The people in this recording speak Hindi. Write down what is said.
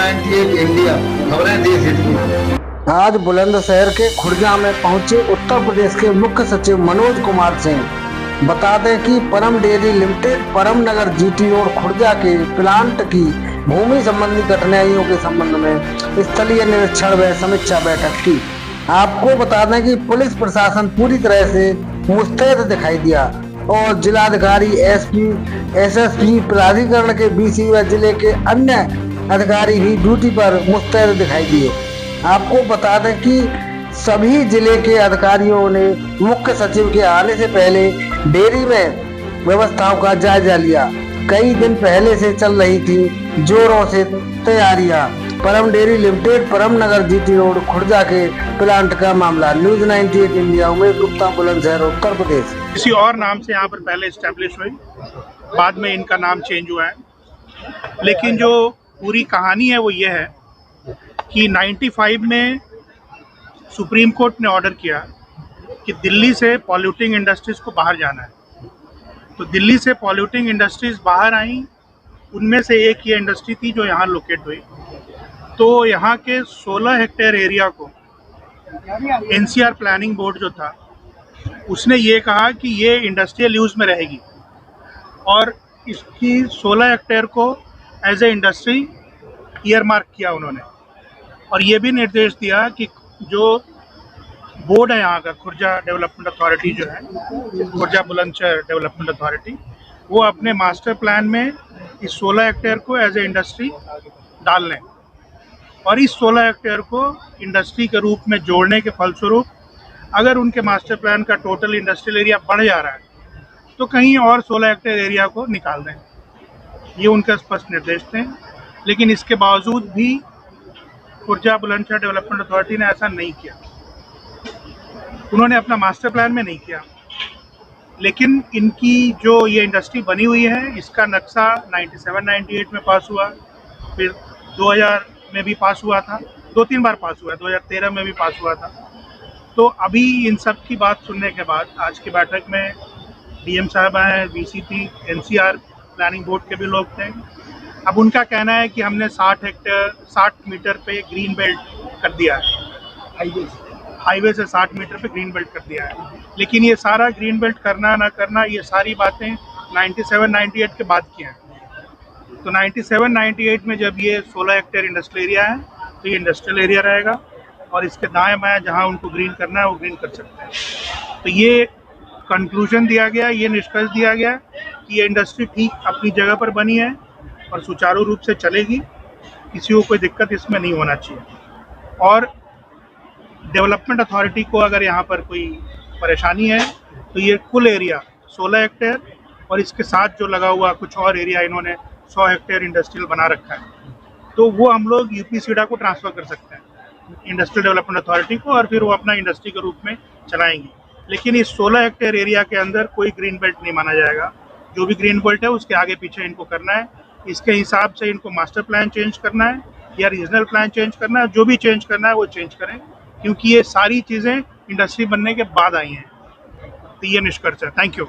98 इंडिया, खबरें देश हित की। आज बुलंदशहर के खुर्जा में पहुंचे उत्तर प्रदेश के मुख्य सचिव मनोज कुमार सिंह। बता दें कि परम डेयरी लिमिटेड परम नगर जीटी रोड खुर्जा के प्लांट की भूमि संबंधी कठिनाइयों के संबंध में स्थलीय निरीक्षण व समीक्षा बैठक की। आपको बता दें कि पुलिस प्रशासन पूरी तरह से मुस्तैद दिखाई दिया और जिलाधिकारी, एसपी, एसएसपी, प्राधिकरण के बीसी व जिले के अन्य अधिकारी भी ड्यूटी पर मुस्तैद दिखाई दिए। आपको बता दें कि सभी जिले के अधिकारियों ने मुख्य सचिव के आने से पहले डेयरी में व्यवस्थाओं का जायजा लिया। कई दिन पहले से चल रही थी जोरों से तैयारियां। परम डेयरी लिमिटेड परम नगर जीटी रोड खुर्जा के प्लांट का मामला। News 98 India, Umesh Gupta, Bulandshahr, Uttar Pradesh. किसी और नाम से यहाँ पर पहले एस्टेब्लिश हुई, बाद में इनका नाम चेंज हुआ है। लेकिन जो पूरी कहानी है वो ये है कि 95 में सुप्रीम कोर्ट ने ऑर्डर किया कि दिल्ली से पॉल्यूटिंग इंडस्ट्रीज़ को बाहर जाना है। तो दिल्ली से पॉल्यूटिंग इंडस्ट्रीज़ बाहर आई, उनमें से एक ये इंडस्ट्री थी जो यहाँ लोकेट हुई। तो यहाँ के 16 हेक्टेयर एरिया को एनसीआर प्लानिंग बोर्ड जो था उसने ये कहा कि ये इंडस्ट्रियल यूज़ में रहेगी और इसकी 16 हेक्टेयर को एज ए इंडस्ट्री ईयरमार्क किया उन्होंने। और ये भी निर्देश दिया कि जो बोर्ड है यहाँ का, खुर्जा डेवलपमेंट अथॉरिटी जो है, खुर्जा बुलंदशहर डेवलपमेंट अथॉरिटी, वो अपने मास्टर प्लान में इस 16 हेक्टेयर को एज ए इंडस्ट्री डाल लें। और इस 16 हेक्टेयर को इंडस्ट्री के रूप में जोड़ने के फलस्वरूप अगर उनके मास्टर प्लान का टोटल इंडस्ट्रियल एरिया बढ़ जा रहा है तो कहीं और 16 हेक्टेयर एरिया को निकाल दें। ये उनका स्पष्ट निर्देश थे। लेकिन इसके बावजूद भी खुर्जा बुलंदशहर डेवलपमेंट अथॉरिटी ने ऐसा नहीं किया। उन्होंने अपना मास्टर प्लान में नहीं किया। लेकिन इनकी जो ये इंडस्ट्री बनी हुई है, इसका नक्शा 97-98 में पास हुआ, फिर 2000 में भी पास हुआ था, 2-3 बार पास हुआ है, 2013 में भी पास हुआ था। तो अभी इन सब की बात सुनने के बाद आज की बैठक में डीएम साहब आए, वीसीपी, एनसीआर प्लानिंग बोर्ड के भी लोग थे। अब उनका कहना है कि हमने 60 मीटर पे ग्रीन बेल्ट कर दिया है, हाईवे से 60 मीटर पे ग्रीन बेल्ट कर दिया है। लेकिन ये सारा ग्रीन बेल्ट करना ना करना, ये सारी बातें 97-98 के बाद की हैं। तो 97-98 में जब ये 16 हेक्टेयर इंडस्ट्रियल एरिया है तो ये इंडस्ट्रियल एरिया रहेगा और इसके दाएं बाएं जहां उनको ग्रीन करना है वो ग्रीन कर सकते हैं। तो ये कंक्लूजन दिया गया, ये निष्कर्ष दिया गया कि ये इंडस्ट्री ठीक अपनी जगह पर बनी है और सुचारू रूप से चलेगी, किसी को कोई दिक्कत इसमें नहीं होना चाहिए। और डेवलपमेंट अथॉरिटी को अगर यहाँ पर कोई परेशानी है तो ये कुल एरिया 16 हेक्टेयर और इसके साथ जो लगा हुआ कुछ और एरिया इन्होंने 100 हेक्टेयर इंडस्ट्रियल बना रखा है, तो वो हम लोग यूपीसीडा को ट्रांसफ़र कर सकते हैं, इंडस्ट्रियल डेवलपमेंट अथॉरिटी को, और फिर वो अपना इंडस्ट्री के रूप में चलाएंगी। लेकिन इस 16 हेक्टेयर एरिया के अंदर कोई ग्रीन बेल्ट नहीं माना जाएगा। जो भी ग्रीन बेल्ट है उसके आगे पीछे इनको करना है, इसके हिसाब से इनको मास्टर प्लान चेंज करना है या रीजनल प्लान चेंज करना है। जो भी चेंज करना है वो चेंज करें, क्योंकि ये सारी चीज़ें इंडस्ट्री बनने के बाद आई हैं। तो ये निष्कर्ष है। Thank you.